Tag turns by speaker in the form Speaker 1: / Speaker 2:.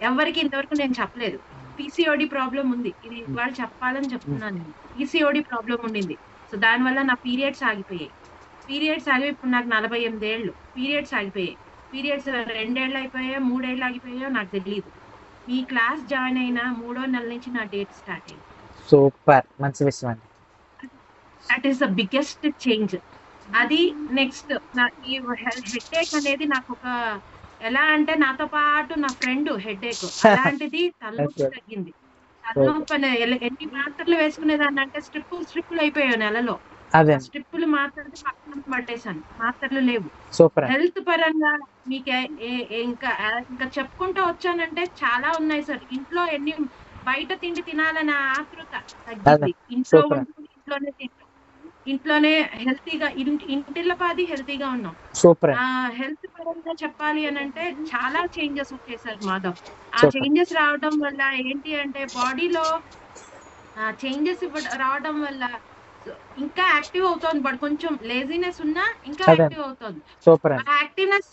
Speaker 1: ఎవరికి ఇంతవరకు నేను చెప్పలేదు. పీసీఓడి ప్రాబ్లమ్ ఉంది. ఇది
Speaker 2: హ్మ్.
Speaker 1: ఇవాళ చెప్పాలని
Speaker 2: హ్మ్.
Speaker 1: చెప్తున్నాను నేను. పీసీఓడి ప్రాబ్లమ్ ఉండింది. సో, దానివల్ల నా పీరియడ్స్ ఆగిపోయాయి. పీరియడ్స్ ఆగి ఇప్పుడు నాకు 48 ఏళ్ళు. పీరియడ్స్ ఆగిపోయాయి. పీరియడ్స్ 2 ఏళ్ళు అయిపోయాయో, 3 ఏళ్ళు ఆగిపోయాయో నాకు తెలీదు. మీ క్లాస్ జాయిన్ అయిన మూడో నెల నుంచి నా డేట్ స్టార్ట్ అయింది.
Speaker 2: సూపర్. మంచి విషయం అండి.
Speaker 1: That is the biggest change. అది నెక్స్ట్ నా ఈ హెడ్‌ఏక్ అనేది నాకొక ఎలా అంటే నాతో పాటు నా ఫ్రెండ్ హెడ్‌ఏక్. అలాంటిది తలనొప్పి
Speaker 2: ఓకే.
Speaker 1: తగ్గింది.
Speaker 2: సూపర్.
Speaker 1: తలనొప్పి అనే ఎన్ని మాత్రలు వేసుకునేదాన్నంటే స్ట్రిప్పులు అయిపోయాయి నెలలో.
Speaker 2: అదే
Speaker 1: ఆ
Speaker 2: అండి.
Speaker 1: స్ట్రిప్పులు మాత్రలు పక్కన పడేసాను. మాత్రలు లేవు.
Speaker 2: సూపర్ అండి.
Speaker 1: హెల్త్ పరంగా మీకే ఏ ఏ ఇంకా ఇంకా చెప్పుకుంటూ వచ్చానంటే చాలా ఉన్నాయి సార్. ఇంట్లో బయట తిండి తినాలనే ఆతృత
Speaker 2: అదే.
Speaker 1: తగ్గింది. ఇంట్లో
Speaker 2: సూపర్ అండి.
Speaker 1: వండుకొని ఇంట్లోనే తింటాం. ఇంట్లోనే హెల్తీగా ఇంటిల్లపాది హెల్తీగా ఉన్నాం.
Speaker 2: సూపర్ అండి.
Speaker 1: హెల్త్ పరంగా చెప్పాలి అనంటే చాలా చేంజెస్ వచ్చేసారు మాధవ్. ఆ
Speaker 2: సూపర్.
Speaker 1: చేంజెస్ రావడం వల్ల ఏంటి అంటే బాడీలో చేంజెస్ రావడం వల్ల సో, ఇంకా యాక్టివ్ అవుతోంది. బట్ కొంచెం లేజినెస్ ఉన్నా ఇంకా
Speaker 2: అదే అండి.
Speaker 1: యాక్టివ్ అవుతోంది.
Speaker 2: సూపర్
Speaker 1: ఆ
Speaker 2: అండి.
Speaker 1: యాక్టివ్‌నెస్